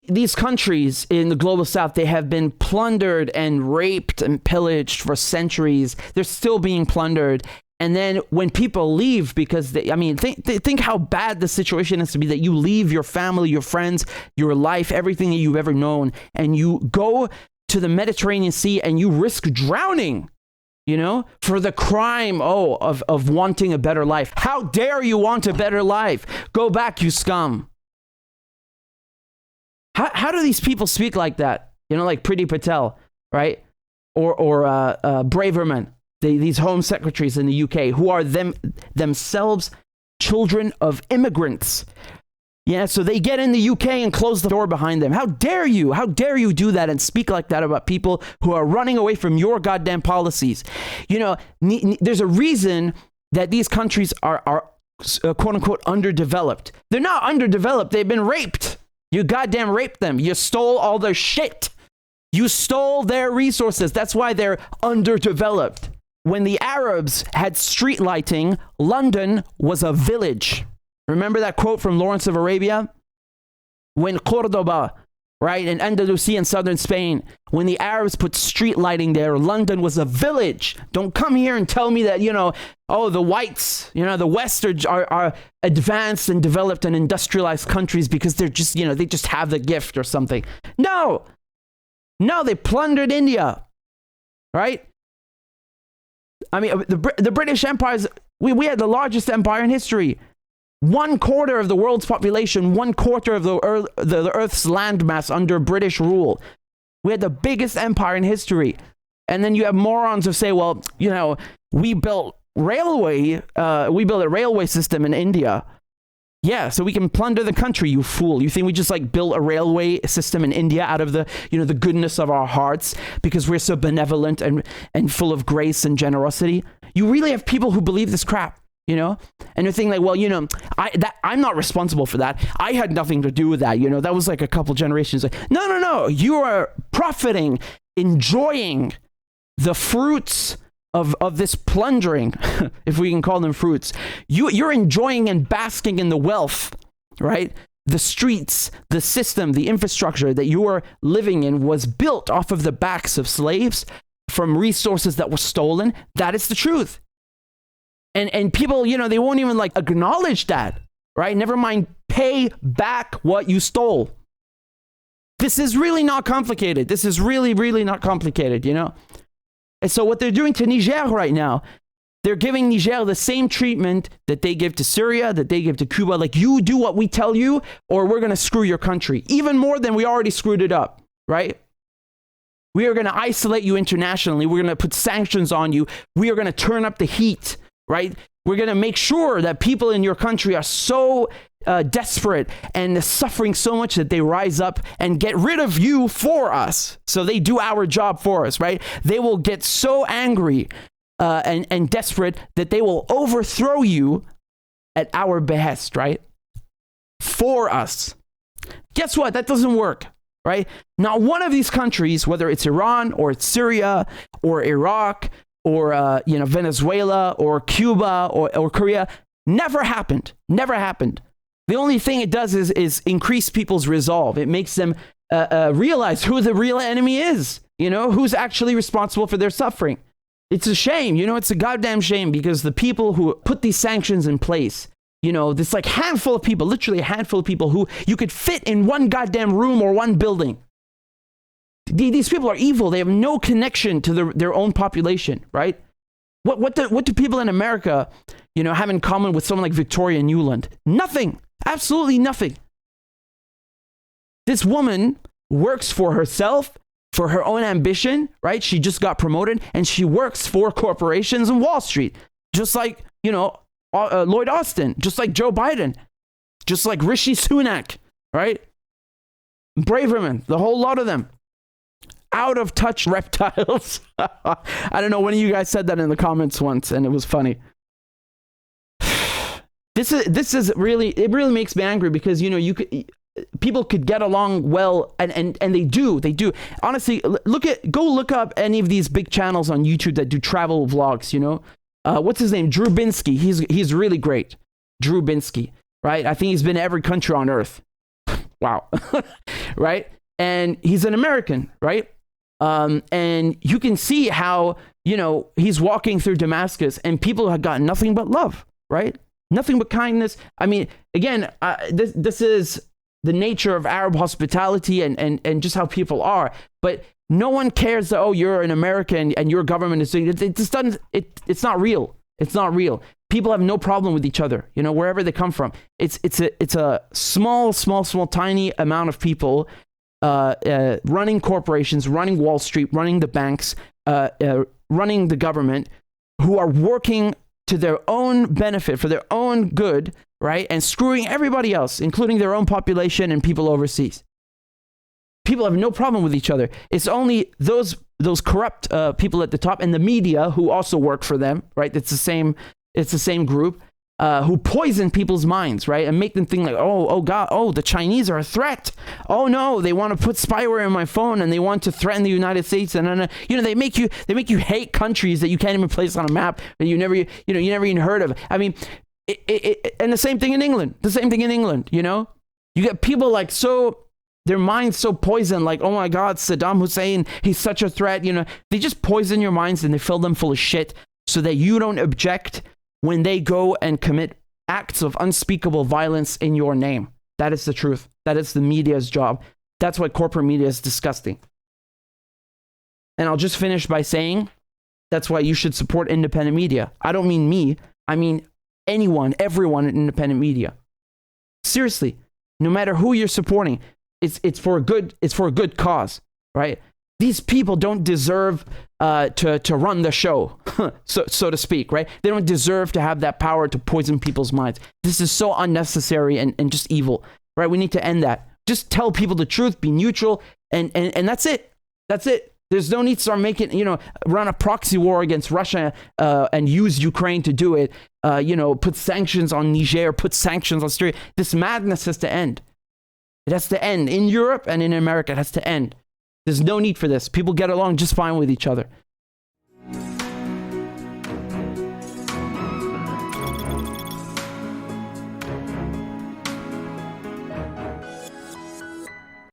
These countries in the global south, they have been plundered and raped and pillaged for centuries. They're still being plundered. And then when people leave, because think how bad the situation is to be, that you leave your family, your friends, your life, everything that you've ever known, and you go to the Mediterranean Sea and you risk drowning, for the crime, of wanting a better life. How dare you want a better life? Go back, you scum. How do these people speak like that? Like Priti Patel, right? Or Braverman, these home secretaries in the UK, who are themselves children of immigrants. Yeah, so they get in the UK and close the door behind them. How dare you? How dare you do that and speak like that about people who are running away from your goddamn policies? There's a reason that these countries are quote unquote underdeveloped. They're not underdeveloped. They've been raped. You goddamn raped them. You stole all their shit. You stole their resources. That's why they're underdeveloped. When the Arabs had street lighting, London was a village. Remember that quote from Lawrence of Arabia? When Cordoba, right, in Andalusia in southern Spain, when the Arabs put street lighting there, London was a village. Don't come here and tell me that, the whites, the West are advanced and developed and industrialized countries because they're just, they just have the gift or something. No, they plundered India, right? I mean, the British Empire, we had the largest empire in history. 1/4 of the world's population, 1/4 of the Earth's landmass under British rule. We had the biggest empire in history. And then you have morons who say, well, we built a railway system in India. Yeah, so we can plunder the country, you fool. You think we just built a railway system in India out of the, the goodness of our hearts because we're so benevolent and full of grace and generosity? You really have people who believe this crap. And they're thinking I'm not responsible for that. I had nothing to do with that. That was a couple generations. No. You are profiting, enjoying the fruits of this plundering, if we can call them fruits. You're enjoying and basking in the wealth, right? The streets, the system, the infrastructure that you are living in was built off of the backs of slaves from resources that were stolen. That is the truth. And people, they won't even acknowledge that, right? Never mind pay back what you stole. This is really not complicated. This is really, really not complicated, And so what they're doing to Niger right now, they're giving Niger the same treatment that they give to Syria, that they give to Cuba. You do what we tell you, or we're going to screw your country. Even more than we already screwed it up, right? We are going to isolate you internationally. We're going to put sanctions on you. We are going to turn up the heat. Right? We're going to make sure that people in your country are so desperate and suffering so much that they rise up and get rid of you for us. So they do our job for us, right? They will get so angry and desperate that they will overthrow you at our behest, right? For us. Guess what? That doesn't work, right? Not one of these countries, whether it's Iran or it's Syria or Iraq or Venezuela or Cuba or Korea, never happened. The only thing it does is increase people's resolve. It makes them realize who the real enemy is, who's actually responsible for their suffering. It's a shame, it's a goddamn shame, because the people who put these sanctions in place, this handful of people, literally a handful of people who you could fit in one goddamn room or one building. These people are evil. They have no connection to their own population, right? What do people in America, have in common with someone like Victoria Nuland? Nothing. Absolutely nothing. This woman works for herself, for her own ambition, right? She just got promoted, and she works for corporations and Wall Street, just like, Lloyd Austin, just like Joe Biden, just like Rishi Sunak, right? Braverman, the whole lot of them. Out of touch reptiles. I don't know, one of you guys said that in the comments once, and it was funny. This is really, it really makes me angry, because people could get along well, and they do. Honestly, go look up any of these big channels on YouTube that do travel vlogs. What's his name? Drew Binsky. He's really great. Drew Binsky, right? I think he's been to every country on earth. Wow. Right? And he's an American, right? And you can see how, he's walking through Damascus and people have got nothing but love, right? Nothing but kindness. I mean, again, this is the nature of Arab hospitality and just how people are. But no one cares that, oh, you're an American and your government is doing it. It just doesn't, it's not real. It's not real. People have no problem with each other, wherever they come from. It's a small, tiny amount of people running corporations, running Wall Street, running the banks, running the government, who are working to their own benefit, for their own good, right? And screwing everybody else, including their own population and people overseas. People have no problem with each other. It's only those corrupt people at the top and the media who also work for them, right? It's the same group who poison people's minds, right? And make them think like, oh God, the Chinese are a threat. Oh no, they want to put spyware in my phone and they want to threaten the United States. And they make you hate countries that you can't even place on a map that you never even heard of. I mean, and the same thing in England. You get people like their mind's so poisoned, like, oh my God, Saddam Hussein, he's such a threat. They just poison your minds and they fill them full of shit so that you don't object when they go and commit acts of unspeakable violence in your name. That is the truth. That is the media's job. That's why corporate media is disgusting. And I'll just finish by saying that's why you should support independent media. I don't mean me. I mean anyone, everyone in independent media. Seriously, no matter who you're supporting, it's for a good cause, right? These people don't deserve to run the show, so to speak, right? They don't deserve to have that power to poison people's minds. This is so unnecessary and just evil, right? We need to end that. Just tell people the truth, be neutral, and that's it. That's it. There's no need to start making, run a proxy war against Russia and use Ukraine to do it. Put sanctions on Niger, put sanctions on Syria. This madness has to end. It has to end in Europe and in America. It has to end. There's no need for this. People get along just fine with each other.